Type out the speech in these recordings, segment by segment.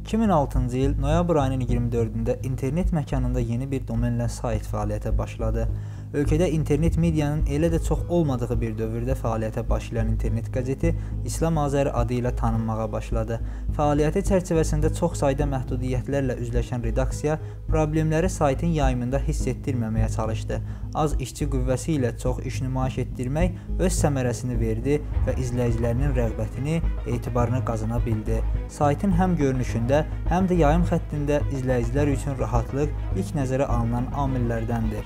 2006-cı il noyabr ayının 24-də internet məkanında yeni bir domenlə sayt fəaliyyətə başladı. Ölkədə internet medianın elə də çox olmadığı bir dövrdə fəaliyyətə başlayan internet qəzeti İslam Azəri adı ilə tanınmağa başladı. Fəaliyyəti çərçivəsində çox sayda məhdudiyyətlərlə üzləşən redaksiya problemləri saytın yayımında hiss etdirməməyə çalışdı. Az işçi qüvvəsi ilə çox iş nümayiş etdirmək öz səmərəsini verdi və izləyicilərinin rəğbətini, etibarını qazana bildi. Saytın həm görünüşündə, həm də yayım xəttində izləyicilər üçün rahatlıq ilk nəzərə alınan amillərdəndir.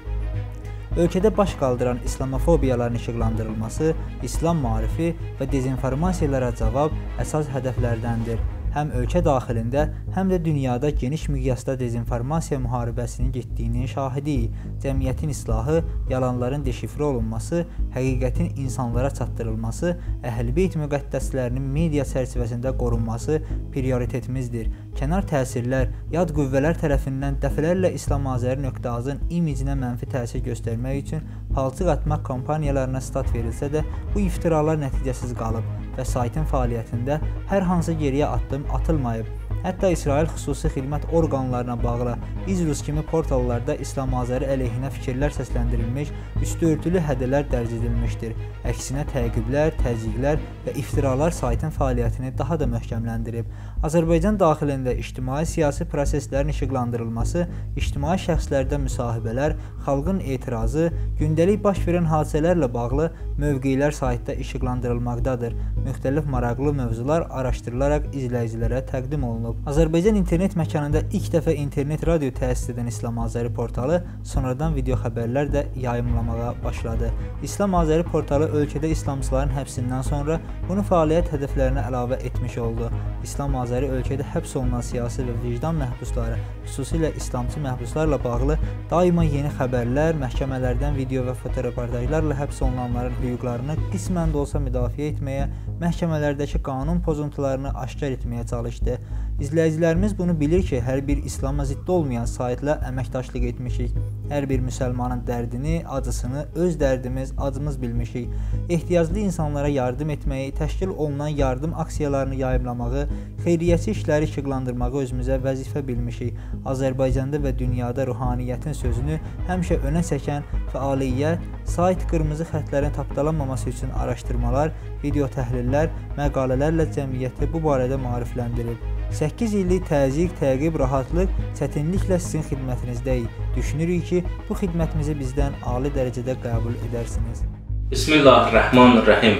Ölkədə baş qaldıran islamofobiyaların işıqlandırılması, İslam maarifi və dezinformasiyalara cavab əsas hədəflərdəndir. Həm ölkə daxilində, həm də dünyada geniş miqyasda dezinformasiya müharibəsinin getdiyinin şahidiyik. Cəmiyyətin islahı, yalanların deşifrə olunması, həqiqətin insanlara çatdırılması, Əhl-i-Beyt müqəddəslərinin media çərçivəsində qorunması prioritetimizdir. Kənar təsirlər, yad qüvvələr tərəfindən dəfələrlə islamazəri.az-ın imicinə mənfi təsir göstərmək üçün palçıq atmaq kampaniyalarına start verilsə də, bu iftiralar nəticəsiz qalıb və saytın fəaliyyətində hər hansı geriyə addım atılmayıb. Hətta İsrail xüsusi xidmət orqanlarına bağlı İzrus kimi portallarda İslam Azəri əleyhinə fikirlər səsləndirilmiş, üstü örtülü hədələr dərc edilmişdir. Əksinə təqiblər, təzyiqlər və iftiralar saytın fəaliyyətini daha da möhkəmləndirib. Azərbaycan daxilində ictimai-siyasi proseslərin işıqlandırılması, ictimai şəxslərdə müsahibələr, xalqın etirazı, gündəlik baş verən hadisələrlə bağlı mövqelər saytda işıqlandırılmaqdadır. Müxtəlif maraqlı mövzular araşdırılaraq izləyicilərə təqdim olunub. Azərbaycan internet məkanında ilk dəfə internet radio təsis edən İslam Azəri portalı sonradan video xəbərlər də yayımlamağa başladı. İslam Azəri portalı ölkədə islamçıların həbsindən sonra bunu fəaliyyət hədəflərinə əlavə etmiş oldu. İslam Azəri ölkədə həbs olunan siyasi və vicdan məhbusları, xüsusilə İslamçı məhbuslarla bağlı daima yeni xəbərlər, məhkəmələrdən video və fotoreportajlarla həbs olunanların hüquqlarını qismən də olsa müdafiə etməyə, məhkəmələrdəki qanun pozuntularını aşkar etməyə çalışdı. İzləyicilərimiz bunu bilir ki, hər bir İslam'a ziddi olmayan saytla əməkdaşlıq etmişik. Hər bir müsəlmanın dərdini, acısını öz dərdimiz, acımız bilmişik. Ehtiyaclı insanlara yardım etməyi, təşkil olunan yardım aksiyalarını yayımlamağı, xeyriyyəçi işləri işıqlandırmağı özümüzə vəzifə bilmişik. Azərbaycanda və dünyada ruhaniyyətin sözünü həmişə önə çəkən fəaliyyət, sayt qırmızı xətlərin tapdalanmaması üçün araşdırmalar, video təhlillər, məqalələrlə cəmiyyəti bu barədə maarifləndirib. 8 illik təzyiq, təqib, rahatlıq çətinliklə sizin xidmətinizdəyik. Düşünürük ki, bu xidmətimizi bizdən ali dərəcədə qəbul edərsiniz. Bismillahirrahmanirrahim.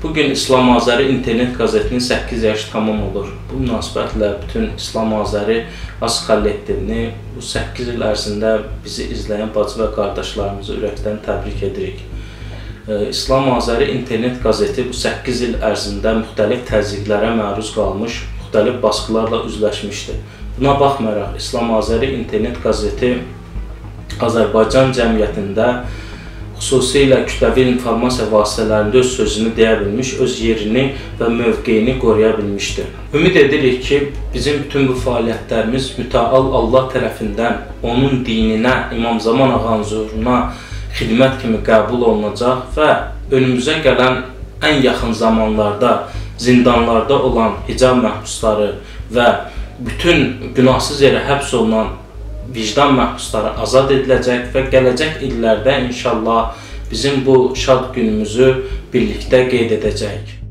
Bugün İslam Azəri internet qəzetinin 8 yaşı tamam olur. Bu münasibətlə bütün İslam Azəri az kollektivini bu 8 il ərzində bizi izləyən bacı və qardaşlarımızı ürəkdən təbrik edirik. İslam Azəri internet qəzeti bu 8 il ərzində müxtəlif təzyiqlərə məruz qalmış, müxtəlif baskılarla üzləşmişdir. Buna baxmayaraq, İslam Azəri internet qəzeti Azərbaycan cəmiyyətində xüsusilə kütləvi informasiya vasitələrində öz sözünü deyə bilmiş, öz yerini və mövqeyini qoruya bilmişdir. Ümid edirik ki, bizim bütün bu fəaliyyətlərimiz mütəal Allah tərəfindən onun dininə, İmam Zaman Ağanın huzuruna xidmət kimi qəbul olunacaq və önümüzə gələn ən yaxın zamanlarda zindanlarda olan hicab məhbusları və bütün günahsız yerə həbs olunan vicdan məhbusları azad ediləcək və gələcək illərdə inşallah bizim bu şad günümüzü birlikdə qeyd edəcəyik.